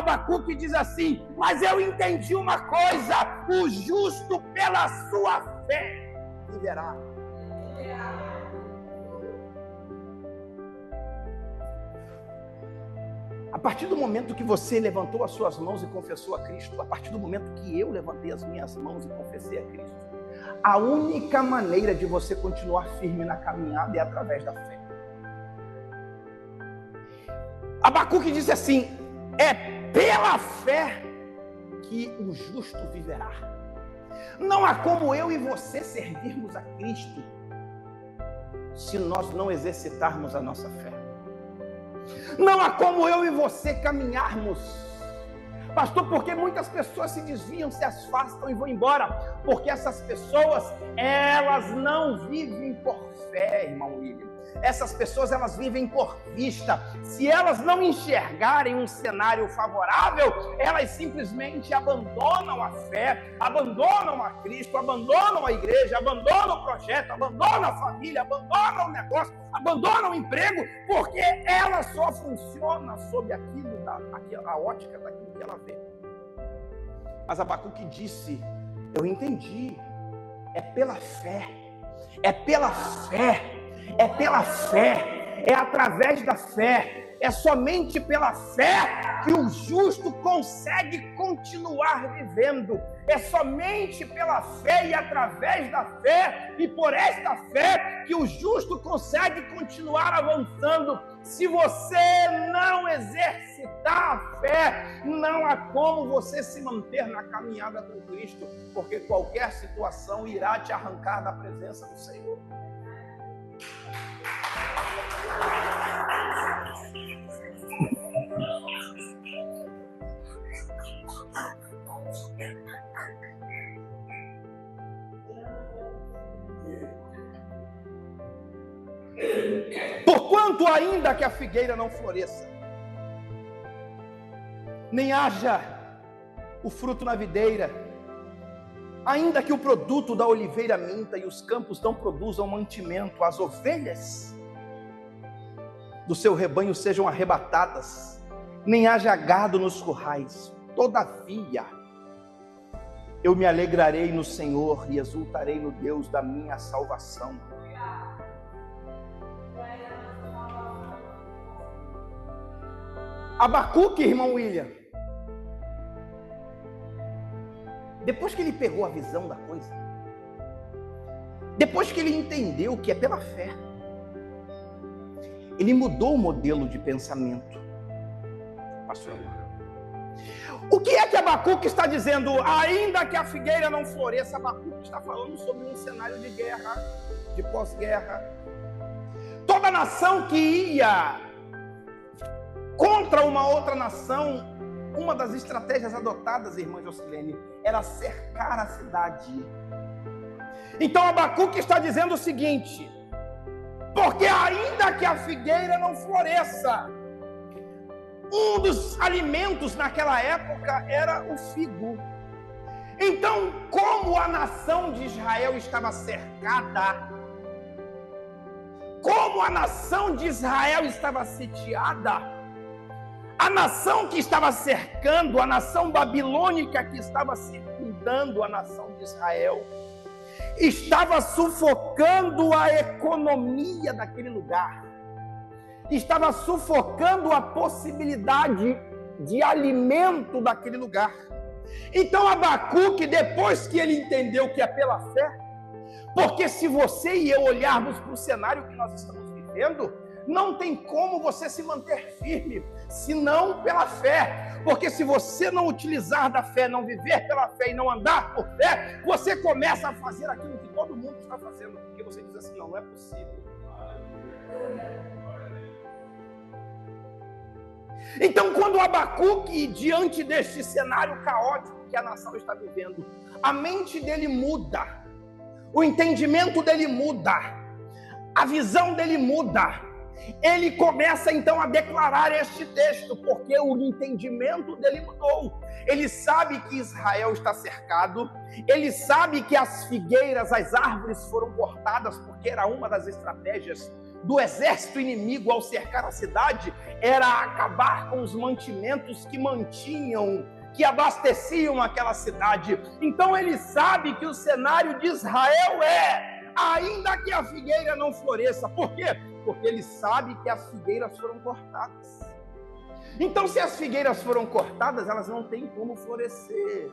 Abacuque diz assim: mas eu entendi uma coisa, o justo pela sua fé viverá. A partir do momento que você levantou as suas mãos e confessou a Cristo, a partir do momento que eu levantei as minhas mãos e confessei a Cristo, a única maneira de você continuar firme na caminhada é através da fé. Abacuque disse assim: é pela fé que o justo viverá. Não há como eu e você servirmos a Cristo se nós não exercitarmos a nossa fé. Não há como eu e você caminharmos. Pastor, porque muitas pessoas se desviam, se afastam e vão embora? Porque essas pessoas, elas não vivem por fé, irmão William. Essas pessoas, elas vivem por vista. Se elas não enxergarem um cenário favorável, elas simplesmente abandonam a fé, abandonam a Cristo, abandonam a igreja, abandonam o projeto, abandonam a família, abandonam o negócio, abandonam o emprego, porque ela só funciona sob a ótica daquilo que ela vê. Mas Abacuque disse: eu entendi, é pela fé, é pela fé. É pela fé, é através da fé, é somente pela fé que o justo consegue continuar vivendo. É somente pela fé e através da fé e por esta fé que o justo consegue continuar avançando. Se você não exercitar a fé, não há como você se manter na caminhada com Cristo, porque qualquer situação irá te arrancar da presença do Senhor. Porquanto ainda que a figueira não floresça, nem haja o fruto na videira, ainda que o produto da oliveira minta e os campos não produzam mantimento, as ovelhas do seu rebanho sejam arrebatadas, nem haja gado nos currais, todavia eu me alegrarei no Senhor e exultarei no Deus da minha salvação. Abacuque, irmão William, depois que ele pegou a visão da coisa, depois que ele entendeu que é pela fé, ele mudou o modelo de pensamento. Pastor, o que é que Abacuque está dizendo? Ainda que a figueira não floresça, Abacuque está falando sobre um cenário de guerra, de pós-guerra. Toda nação que ia contra uma outra nação, uma das estratégias adotadas, irmã Jocilene, era cercar a cidade. Então Abacuque está dizendo o seguinte: porque ainda que a figueira não floresça, um dos alimentos naquela época era o figo. Então, como a nação de Israel estava cercada, como a nação de Israel estava sitiada, a nação que estava cercando, a nação babilônica que estava circundando a nação de Israel, estava sufocando a economia daquele lugar, estava sufocando a possibilidade de alimento daquele lugar. Então Abacuque, depois que ele entendeu que é pela fé, porque se você e eu olharmos para o cenário que nós estamos vivendo, não tem como você se manter firme, senão pela fé. Porque se você não utilizar da fé, não viver pela fé e não andar por fé, você começa a fazer aquilo que todo mundo está fazendo, porque você diz assim: não é possível. Então, quando Abacuque, diante deste cenário caótico que a nação está vivendo, a mente dele muda, o entendimento dele muda, a visão dele muda. Ele começa então a declarar este texto, porque o entendimento dele mudou. Ele sabe que Israel está cercado, ele sabe que as figueiras, as árvores foram cortadas, porque era uma das estratégias do exército inimigo ao cercar a cidade era acabar com os mantimentos que abasteciam aquela cidade. Então ele sabe que o cenário de Israel ainda que a figueira não floresça. Por quê? Porque ele sabe que as figueiras foram cortadas. Então, se as figueiras foram cortadas, elas não têm como florescer.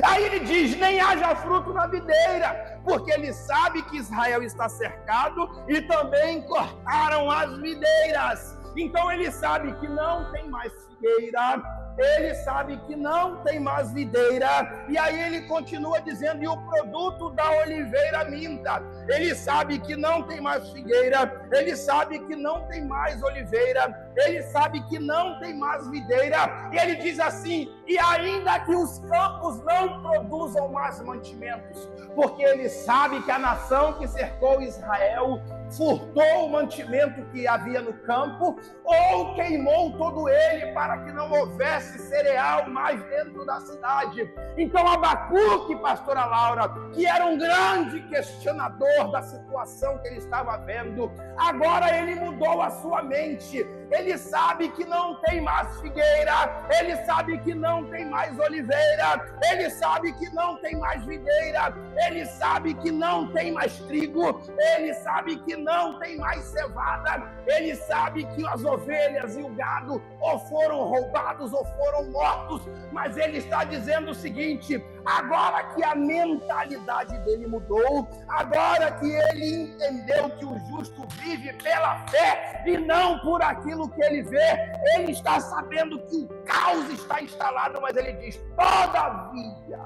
Aí ele diz: nem haja fruto na videira, porque ele sabe que Israel está cercado e também cortaram as videiras. Então ele sabe que não tem mais figueira, ele sabe que não tem mais videira, e aí ele continua dizendo: e o produto da oliveira minta. Ele sabe que não tem mais figueira, ele sabe que não tem mais oliveira, ele sabe que não tem mais videira, e ele diz assim: e ainda que os campos não produzam mais mantimentos, porque ele sabe que a nação que cercou Israel furtou o mantimento que havia no campo, ou queimou todo ele para que não houvesse cereal mais dentro da cidade. Então Abacuque, pastora Laura, que era um grande questionador da situação que ele estava vendo, agora ele mudou a sua mente. Ele sabe que não tem mais figueira, ele sabe que não tem mais oliveira, ele sabe que não tem mais videira, ele sabe que não tem mais trigo, ele sabe que não tem mais cevada, ele sabe que as ovelhas e o gado ou foram roubados ou foram mortos, mas ele está dizendo o seguinte: agora que a mentalidade dele mudou, agora que ele entendeu que o justo vive pela fé e não por aquilo que ele vê, ele está sabendo que o caos está instalado, mas ele diz: todavia,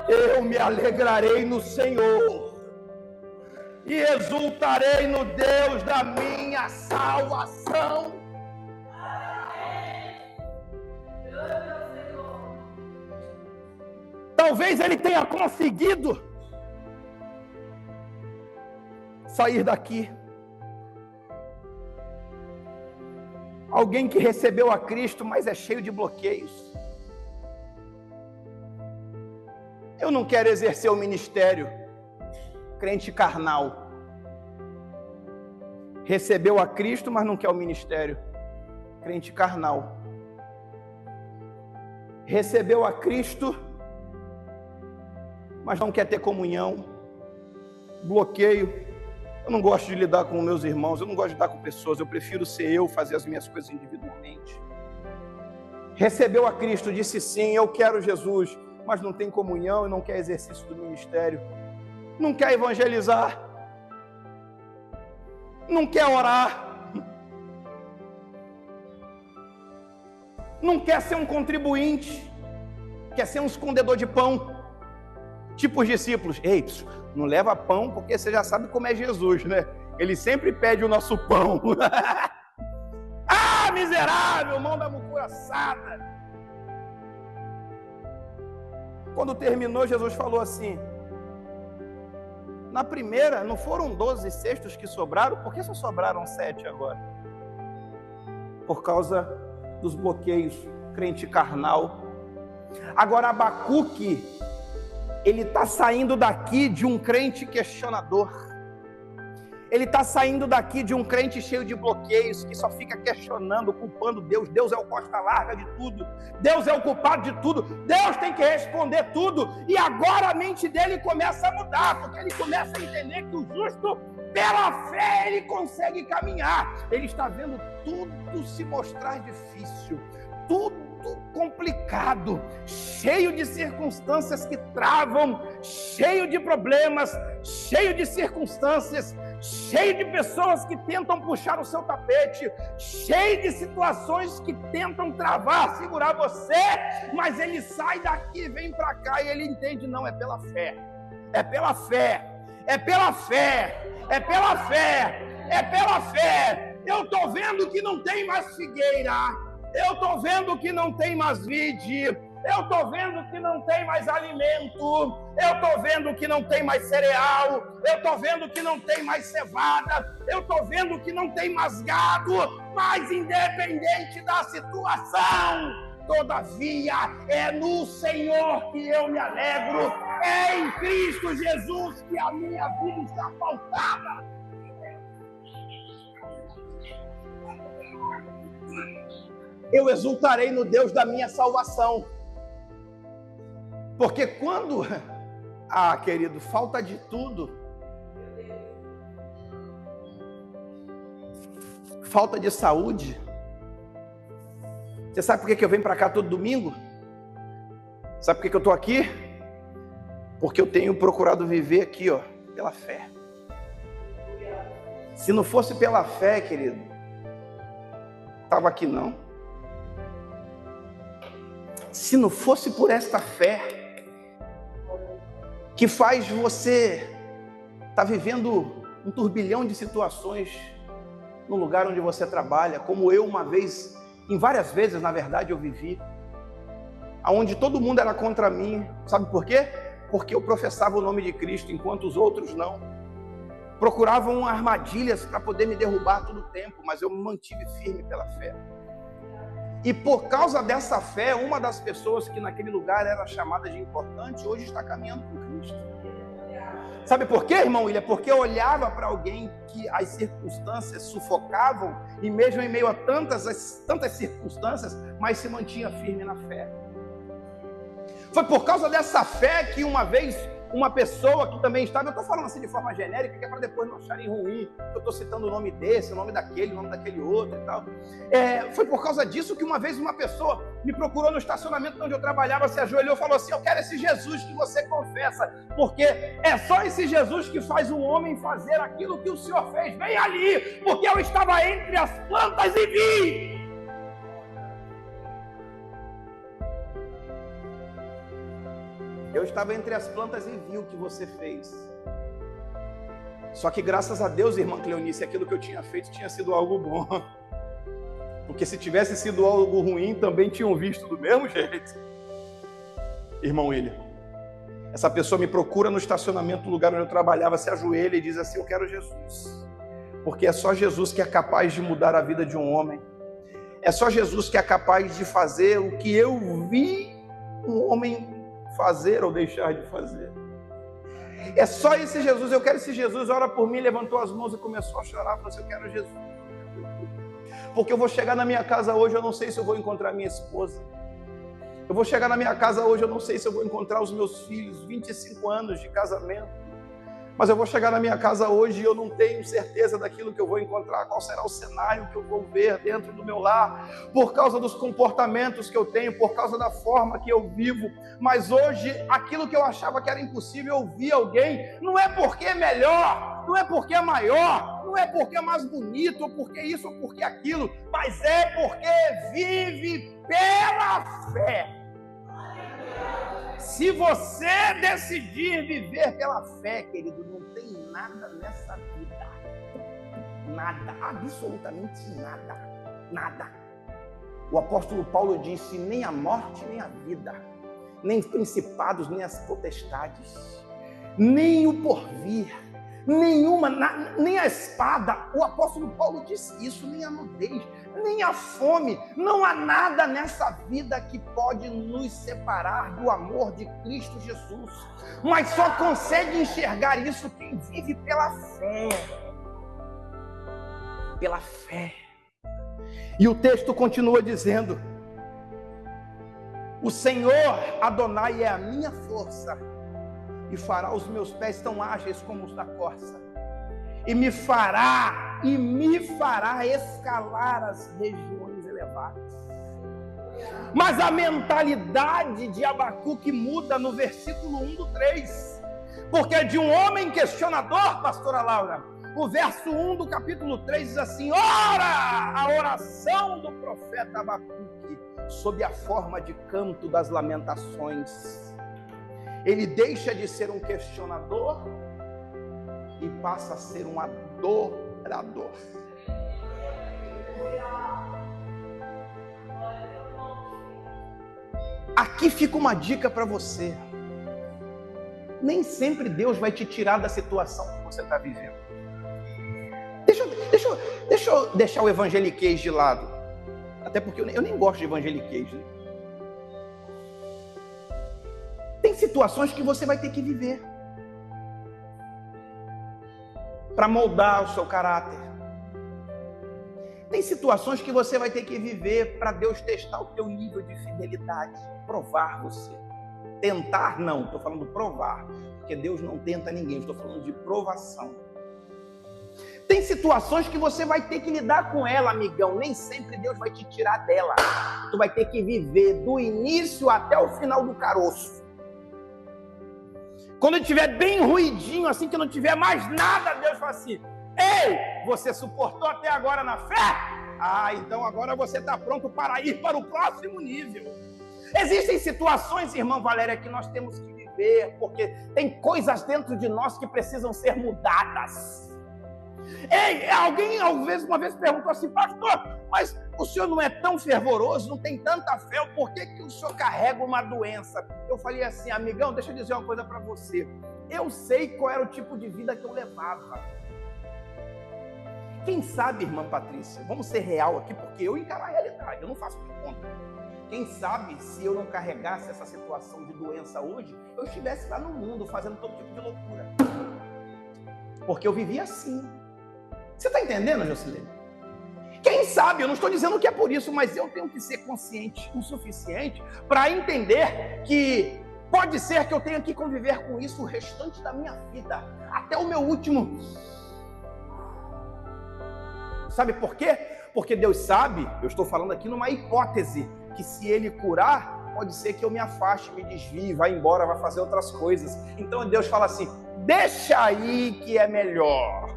eu me alegrarei no Senhor e exultarei no Deus da minha salvação. Talvez ele tenha conseguido sair daqui. Alguém que recebeu a Cristo, mas é cheio de bloqueios. Eu não quero exercer o ministério. Crente carnal. Recebeu a Cristo, mas não quer o ministério. Crente carnal. Recebeu a Cristo, mas não quer ter comunhão. Bloqueio. Eu não gosto de lidar com meus irmãos, eu não gosto de lidar com pessoas, eu prefiro ser eu, fazer as minhas coisas individualmente. Recebeu a Cristo, disse sim, eu quero Jesus, mas não tem comunhão e não quer exercício do ministério. Não quer evangelizar. Não quer orar. Não quer ser um contribuinte. Quer ser um escondedor de pão. Tipo os discípulos: ei, não leva pão porque você já sabe como é Jesus, né? Ele sempre pede o nosso pão. Ah, miserável, mão da mucura assada. Quando terminou, Jesus falou assim: na primeira, não foram 12 cestos que sobraram? Por que só sobraram 7 agora? Por causa dos bloqueios, crente carnal. Agora Abacuque, ele está saindo daqui de um crente questionador. Ele está saindo daqui de um crente cheio de bloqueios, que só fica questionando, culpando Deus. Deus é o costa larga de tudo. Deus é o culpado de tudo. Deus tem que responder tudo. E agora a mente dele começa a mudar, porque ele começa a entender que o justo, pela fé, ele consegue caminhar. Ele está vendo tudo se mostrar difícil. Tudo complicado, cheio de circunstâncias que travam, cheio de problemas, cheio de circunstâncias, cheio de pessoas que tentam puxar o seu tapete, cheio de situações que tentam travar, segurar você, mas ele sai daqui, vem para cá e ele entende: não, é pela fé, é pela fé, é pela fé, é pela fé, é pela fé. Eu estou vendo que não tem mais figueira, eu estou vendo que não tem mais vide, eu estou vendo que não tem mais alimento, eu estou vendo que não tem mais cereal, eu estou vendo que não tem mais cevada, eu estou vendo que não tem mais gado, mas independente da situação, todavia é no Senhor que eu me alegro, É em Cristo Jesus que a minha vida está pautada. Eu exultarei no Deus da minha salvação. Porque quando, querido, falta de tudo, falta de saúde. Você sabe por que eu venho para cá todo domingo? Sabe por que eu estou aqui? Porque eu tenho procurado viver aqui, pela fé. Se não fosse pela fé, querido, estava aqui não. Se não fosse por esta fé, que faz você estar vivendo um turbilhão de situações no lugar onde você trabalha, como eu uma vez, em várias vezes, na verdade, eu vivi, onde todo mundo era contra mim. Sabe por quê? Porque eu professava o nome de Cristo, enquanto os outros não. Procuravam armadilhas para poder me derrubar todo o tempo, mas eu me mantive firme pela fé. E por causa dessa fé, uma das pessoas que naquele lugar era chamada de importante, hoje está caminhando com Cristo. Sabe por quê, irmão William? Porque eu olhava para alguém que as circunstâncias sufocavam, e mesmo em meio a tantas circunstâncias, mas se mantinha firme na fé. Foi por causa dessa fé que uma vez uma pessoa que também estava, eu estou falando assim de forma genérica, que é para depois não acharem ruim, eu estou citando o nome desse, o nome daquele outro e tal. Foi por causa disso que uma vez uma pessoa me procurou no estacionamento onde eu trabalhava, se ajoelhou e falou assim: eu quero esse Jesus que você confessa, porque é só esse Jesus que faz um homem fazer aquilo que o Senhor fez. Vem ali, porque eu estava entre as plantas e vi. Eu estava entre as plantas e vi o que você fez. Só que graças a Deus, irmã Cleonice, aquilo que eu tinha feito tinha sido algo bom. Porque se tivesse sido algo ruim, também tinham visto do mesmo jeito. Irmão William, essa pessoa me procura no estacionamento do lugar onde eu trabalhava, se ajoelha e diz assim: eu quero Jesus. Porque é só Jesus que é capaz de mudar a vida de um homem. É só Jesus que é capaz de fazer o que eu vi um homem fazer ou deixar de fazer. É só esse Jesus, eu quero esse Jesus. Ora por mim, levantou as mãos e começou a chorar, falou assim: eu quero Jesus. Porque eu vou chegar na minha casa hoje, eu não sei se eu vou encontrar minha esposa. Eu vou chegar na minha casa hoje, eu não sei se eu vou encontrar os meus filhos, 25 anos de casamento. Mas eu vou chegar na minha casa hoje e eu não tenho certeza daquilo que eu vou encontrar, qual será o cenário que eu vou ver dentro do meu lar, por causa dos comportamentos que eu tenho, por causa da forma que eu vivo. Mas hoje, aquilo que eu achava que era impossível, eu vi alguém, não é porque é melhor, não é porque é maior, não é porque é mais bonito, ou porque isso, ou porque aquilo, mas é porque vive pela fé. Se você decidir viver pela fé, querido, não tem nada nessa vida. Nada, absolutamente nada. Nada. O apóstolo Paulo disse: nem a morte, nem a vida, nem os principados, nem as potestades, nem o porvir, nem a espada. O apóstolo Paulo disse isso, nem a nudez, nem a fome. Não há nada nessa vida que pode nos separar do amor de Cristo Jesus. Mas só consegue enxergar isso quem vive pela fé. Pela fé. E o texto continua dizendo: o Senhor Adonai é a minha força, e fará os meus pés tão ágeis como os da corça, e me fará escalar as regiões elevadas. Mas a mentalidade de Abacuque muda no versículo 1 do 3, porque de um homem questionador, pastora Laura, o verso 1 do capítulo 3 diz assim: ora, a oração do profeta Abacuque, sob a forma de canto das lamentações. Ele deixa de ser um questionador e passa a ser um adorador. Aqui fica uma dica para você. Nem sempre Deus vai te tirar da situação que você está vivendo. Deixa eu deixar o evangeliquez de lado. Até porque eu nem gosto de evangeliquez, né? Tem situações que você vai ter que viver para moldar o seu caráter. Tem situações que você vai ter que viver para Deus testar o teu nível de fidelidade, provar você. Tentar não, estou falando provar, porque Deus não tenta ninguém, estou falando de provação. Tem situações que você vai ter que lidar com ela, amigão, nem sempre Deus vai te tirar dela. Tu vai ter que viver do início até o final do caroço. Quando estiver bem ruidinho, assim que não tiver mais nada, Deus fala assim: ei, você suportou até agora na fé? Ah, então agora você está pronto para ir para o próximo nível. Existem situações, irmã Valéria, que nós temos que viver, porque tem coisas dentro de nós que precisam ser mudadas. Ei, alguém uma vez perguntou assim: pastor, mas o senhor não é tão fervoroso, não tem tanta fé, por que o senhor carrega uma doença? Eu falei assim: amigão, deixa eu dizer uma coisa para você. Eu sei qual era o tipo de vida que eu levava. Quem sabe, irmã Patrícia, vamos ser real aqui, porque eu encaro a realidade, eu não faço por conta. Quem sabe, se eu não carregasse essa situação de doença hoje, eu estivesse lá no mundo fazendo todo tipo de loucura. Porque eu vivia assim. Você está entendendo, Jocelyn? Quem sabe, eu não estou dizendo que é por isso, mas eu tenho que ser consciente o suficiente para entender que pode ser que eu tenha que conviver com isso o restante da minha vida, até o meu último. Sabe por quê? Porque Deus sabe, eu estou falando aqui numa hipótese, que se Ele curar, pode ser que eu me afaste, me desvie, vá embora, vá fazer outras coisas. Então Deus fala assim: deixa aí que é melhor.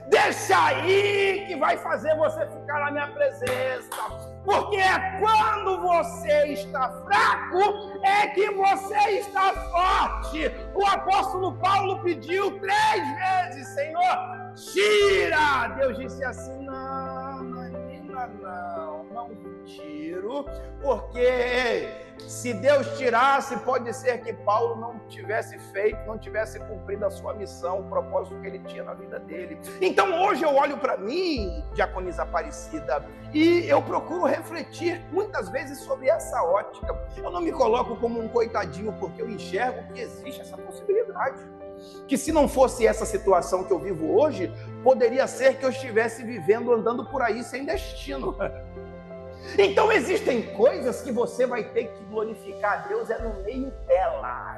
Deixa aí que vai fazer você ficar na minha presença. Porque é quando você está fraco é que você está forte. O apóstolo Paulo pediu 3 vezes: Senhor, tira. Deus disse assim: não, menina, não tiro, porque se Deus tirasse, pode ser que Paulo não tivesse feito, não tivesse cumprido a sua missão, o propósito que ele tinha na vida dele. Então hoje eu olho para mim, diaconisa Aparecida, e eu procuro refletir muitas vezes sobre essa ótica. Eu não me coloco como um coitadinho, porque eu enxergo que existe essa possibilidade. Que se não fosse essa situação que eu vivo hoje, poderia ser que eu estivesse vivendo, andando por aí sem destino. Então existem coisas que você vai ter que glorificar a Deus no meio dela.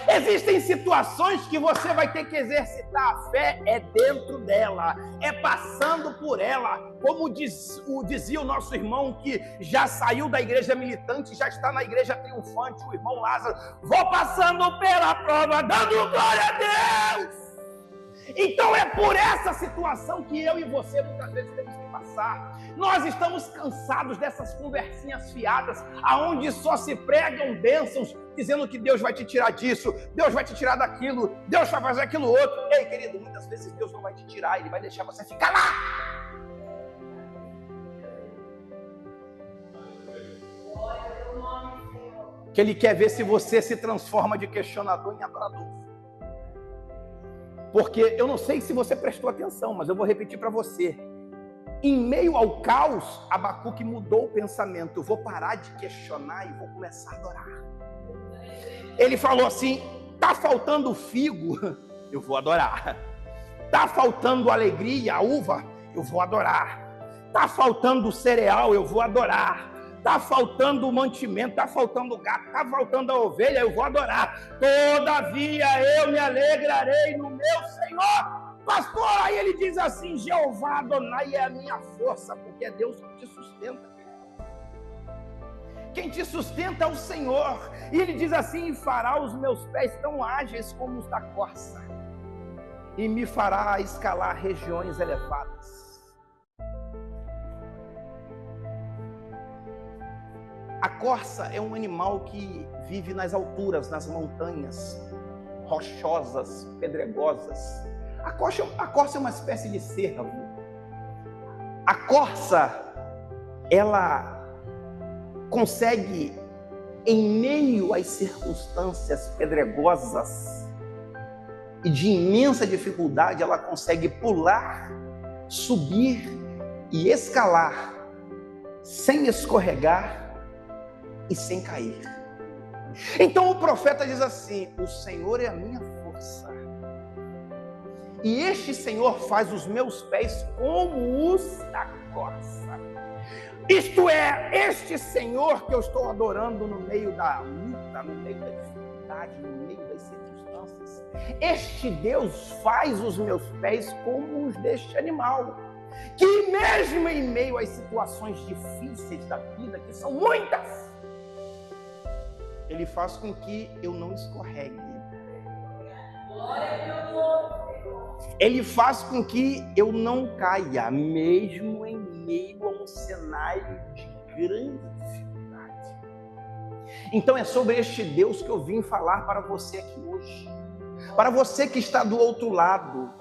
Existem situações que você vai ter que exercitar a fé dentro dela, passando por ela. Como dizia o nosso irmão que já saiu da igreja militante, já está na igreja triunfante, o irmão Lázaro: vou passando pela prova, dando glória a Deus. Então é por essa situação que eu e você muitas vezes temos que passar. Nós estamos cansados dessas conversinhas fiadas, aonde só se pregam bênçãos, dizendo que Deus vai te tirar disso, Deus vai te tirar daquilo, Deus vai fazer aquilo outro. Ei, querido, muitas vezes Deus não vai te tirar, Ele vai deixar você ficar lá. Que Ele quer ver se você se transforma de questionador em adorador. Porque eu não sei se você prestou atenção, mas eu vou repetir para você. Em meio ao caos, Abacuque mudou o pensamento: eu vou parar de questionar e vou começar a adorar. Ele falou assim: tá faltando figo, eu vou adorar. Tá faltando alegria, a uva, eu vou adorar. Tá faltando cereal, eu vou adorar. Tá faltando mantimento, tá faltando gato, tá faltando a ovelha, eu vou adorar. Todavia eu me alegrarei no meu Senhor. Pastor, aí ele diz assim: Jeová Adonai é a minha força, porque é Deus que te sustenta. Quem te sustenta é o Senhor. E ele diz assim: fará os meus pés tão ágeis como os da corça, e me fará escalar regiões elevadas. A corça é um animal que vive nas alturas, nas montanhas rochosas, pedregosas. A corça é uma espécie de cervo. A corça, ela consegue, em meio às circunstâncias pedregosas e de imensa dificuldade, ela consegue pular, subir e escalar sem escorregar e sem cair. Então o profeta diz assim: o Senhor é a minha força, e este Senhor faz os meus pés como os da corça. Isto é, este Senhor que eu estou adorando no meio da luta, no meio da dificuldade, no meio das circunstâncias, este Deus faz os meus pés como os deste animal, que mesmo em meio às situações difíceis da vida, que são muitas, Ele faz com que eu não escorregue. Ele faz com que eu não caia, mesmo em meio a um cenário de grande dificuldade. Então é sobre este Deus que eu vim falar para você aqui hoje. Para você que está do outro lado,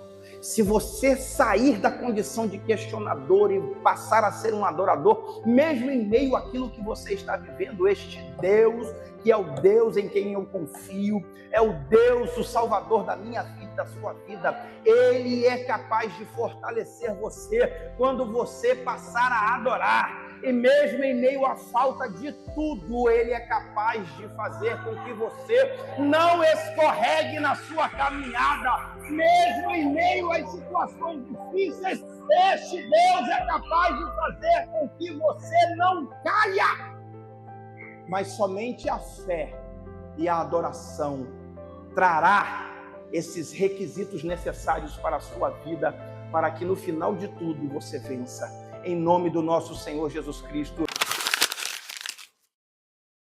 se você sair da condição de questionador e passar a ser um adorador, mesmo em meio àquilo que você está vivendo, este Deus, que é o Deus em quem eu confio, é o Deus, o Salvador da minha vida, da sua vida, Ele é capaz de fortalecer você quando você passar a adorar. E mesmo em meio à falta de tudo, Ele é capaz de fazer com que você não escorregue na sua caminhada. Mesmo em meio às situações difíceis, este Deus é capaz de fazer com que você não caia. Mas somente a fé e a adoração trará esses requisitos necessários para a sua vida, para que no final de tudo você vença. Em nome do nosso Senhor Jesus Cristo.